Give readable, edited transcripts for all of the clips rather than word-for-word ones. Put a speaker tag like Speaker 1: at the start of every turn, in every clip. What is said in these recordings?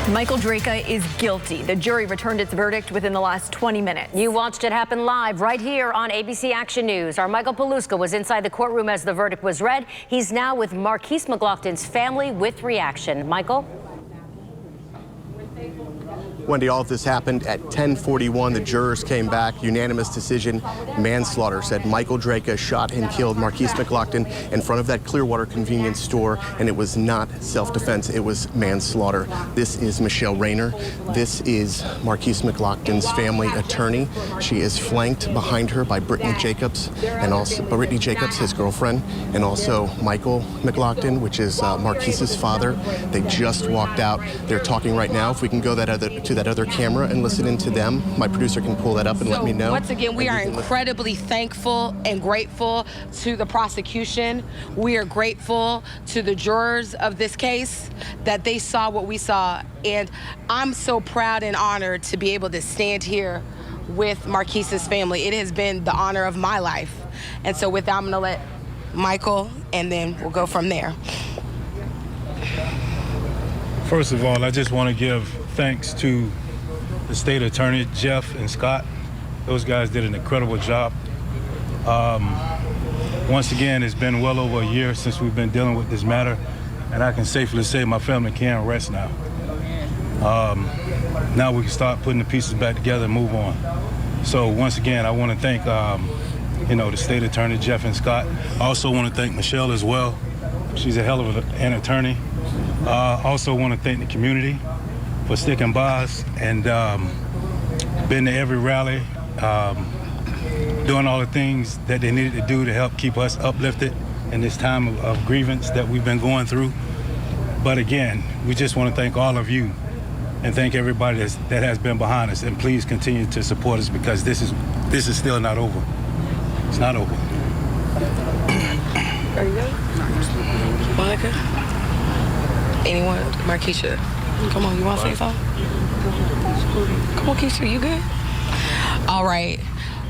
Speaker 1: Michael Drejka is guilty. The jury returned its verdict within the last 20 minutes.
Speaker 2: You watched it happen live right here on ABC Action News. Our Michael Paluska was inside the courtroom as the verdict was read. He's now with Markeis McGlockton's family with reaction. Michael?
Speaker 3: Wendy, all of this happened at 10:41. The jurors came back. Unanimous decision, manslaughter, said Michael Drejka shot and killed Markeis McGlockton in front of that Clearwater convenience store, and it was not self-defense, it was manslaughter. This is Michelle Rayner. This is Markeis McGlockton's family attorney. She is flanked behind her by Brittany Jacobs, and also Brittany Jacobs, his girlfriend, and also Michael McGlockton, which is Markeis's father. They just walked out. They're talking right now. If we can go to that other camera and listen into them. My producer can pull that up and let me know.
Speaker 4: Once again, we are incredibly thankful and grateful to the prosecution. We are grateful to the jurors of this case that they saw what we saw. And I'm so proud and honored to be able to stand here with Markeis's family. It has been the honor of my life. And so with that, I'm gonna let Michael, and then we'll go from there.
Speaker 5: First of all, I just want to give thanks to the state attorney, Jeff and Scott. Those guys did an incredible job. Once again, it's been well over a year since we've been dealing with this matter, and I can safely say my family can rest now. Now we can start putting the pieces back together and move on. So once again, I want to thank the state attorney, Jeff and Scott. I also want to thank Michelle as well. She's a hell of an attorney. Also want to thank the community for sticking by us and been to every rally, doing all the things that they needed to do to help keep us uplifted in this time of grievance that we've been going through. But again, we just want to thank all of you and thank everybody that has been behind us, and please continue to support us because this is still not over. It's not over.
Speaker 4: Are you good? Monica? Anyone? Markeisha? Come on, you want to say something? Come on, Keisha, you good? All right.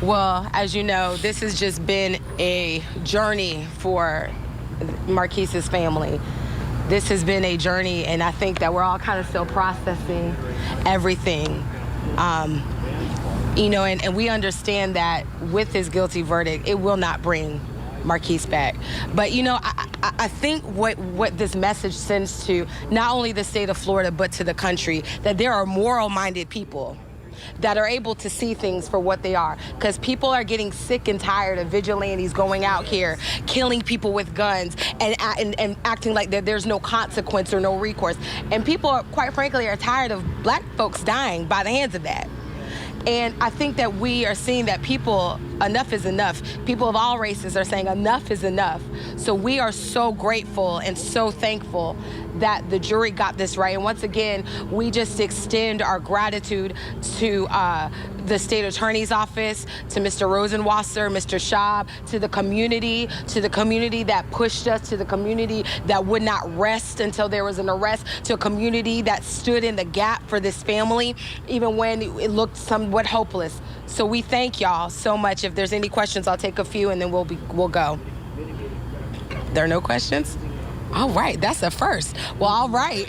Speaker 4: Well, as you know, this has just been a journey for Markeis's family. This has been a journey, and I think that we're all kind of still processing everything. And we understand that with this guilty verdict, it will not bring Markeis back. But I think what this message sends to not only the state of Florida but to the country, that there are moral-minded people that are able to see things for what they are, because people are getting sick and tired of vigilantes going out here killing people with guns and acting like that there's no consequence or no recourse, and people are, quite frankly, are tired of black folks dying by the hands of that. And I think that we are seeing that enough is enough. People of all races are saying enough is enough. So we are so grateful and so thankful that the jury got this right. And once again, we just extend our gratitude to the state attorney's office, to Mr. Rosenwasser, Mr. Schaub, to the community that pushed us, to the community that would not rest until there was an arrest, to a community that stood in the gap for this family, even when it looked somewhat hopeless. So we thank y'all so much. If there's any questions, I'll take a few and then we'll go. There are no questions? All right, that's a first. Well, all right.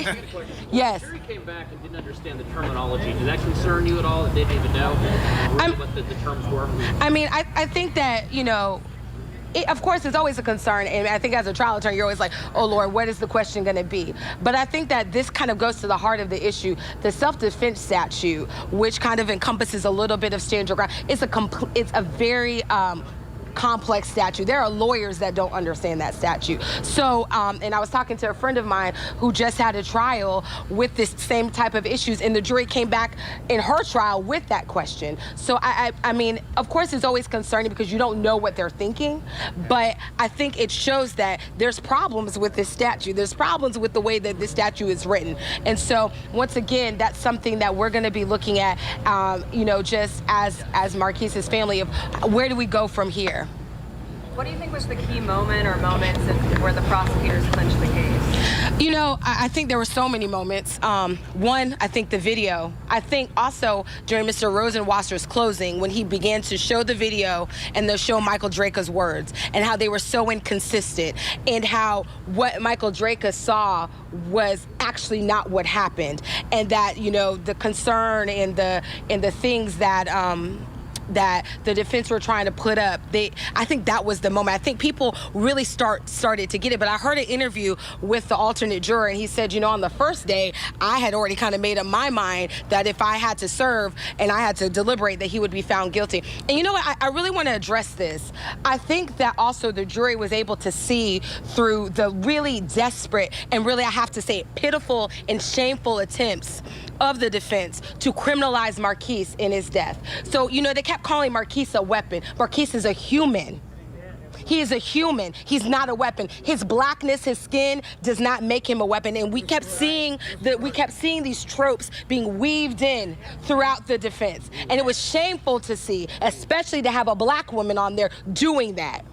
Speaker 4: Yes.
Speaker 6: The jury came back and didn't understand the terminology. Did that concern you at all, that they didn't even know what the terms were?
Speaker 4: I mean, I think that, of course, it's always a concern, and I think as a trial attorney, you're always like, oh, Lord, what is the question going to be? But I think that this kind of goes to the heart of the issue. The self-defense statute, which kind of encompasses a little bit of stand your ground, it's a very complex statute. There are lawyers that don't understand that statute. So, and I was talking to a friend of mine who just had a trial with this same type of issues, and the jury came back in her trial with that question. So, I mean, of course, it's always concerning because you don't know what they're thinking, but I think it shows that there's problems with this statute. There's problems with the way that this statute is written. And so, once again, that's something that we're going to be looking at, just as Markeis's family, of where do we go from here?
Speaker 7: What do you think was the key moment or moments where the prosecutors clinched the case?
Speaker 4: You know, I think there were so many moments. One, I think the video. I think also during Mr. Rosenwasser's closing, when he began to show the video and to show Michael Drejka's words and how they were so inconsistent and how what Michael Drejka saw was actually not what happened, and that, you know, the concern and the things that that the defense were trying to put up, I think that was the moment. I think people really started to get it. But I heard an interview with the alternate juror, and he said, you know, on the first day, I had already kind of made up my mind that if I had to serve and I had to deliberate, that he would be found guilty. And you know what? I really want to address this. I think that also the jury was able to see through the really desperate and really, I have to say, pitiful and shameful attempts of the defense to criminalize Markeis in his death. So, you know, they kept calling Markeis a weapon. Markeis is a human. He is a human. He's not a weapon. His blackness, his skin does not make him a weapon. And we kept seeing these tropes being weaved in throughout the defense. And it was shameful to see, especially to have a black woman on there doing that.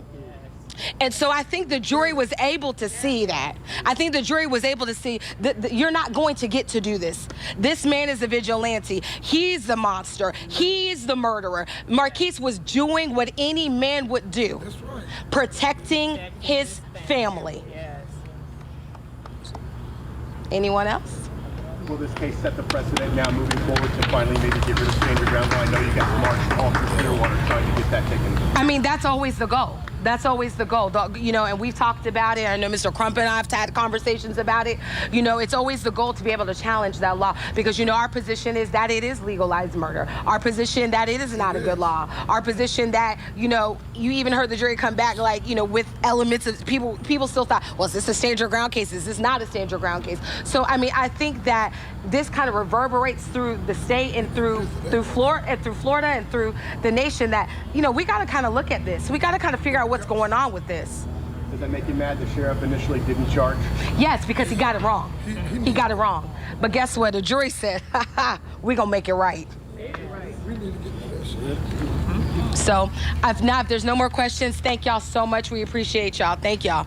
Speaker 4: And so I think the jury was able to see that. I think the jury was able to see that you're not going to get to do this. This man is a vigilante. He's the monster. He's the murderer. Markeis was doing what any man would do, protecting his family. Anyone else?
Speaker 3: Will this case set the precedent now moving forward to finally maybe get rid of stand your ground? I know you got marched all through Clearwater trying to get that taken.
Speaker 4: I mean, that's always the goal. That's always the goal, you know, and we've talked about it. I know Mr. Crump and I have had conversations about it. You know, it's always the goal to be able to challenge that law because, you know, our position is that it is legalized murder. Our position that it is not a good law. Our position that, you know, you even heard the jury come back like, you know, with elements of people still thought, well, is this a stand your ground case? Is this not a stand your ground case? So, I mean, I think that this kind of reverberates through the state and through Florida and through the nation that, you know, we got to kind of look at this. We got to kind of figure out what's going on with this.
Speaker 3: Does that make you mad the sheriff initially didn't charge?
Speaker 4: Yes, because he got it wrong. He got it wrong. But guess what? The jury said, we're going to make it right. So if there's no more questions, thank y'all so much. We appreciate y'all. Thank y'all.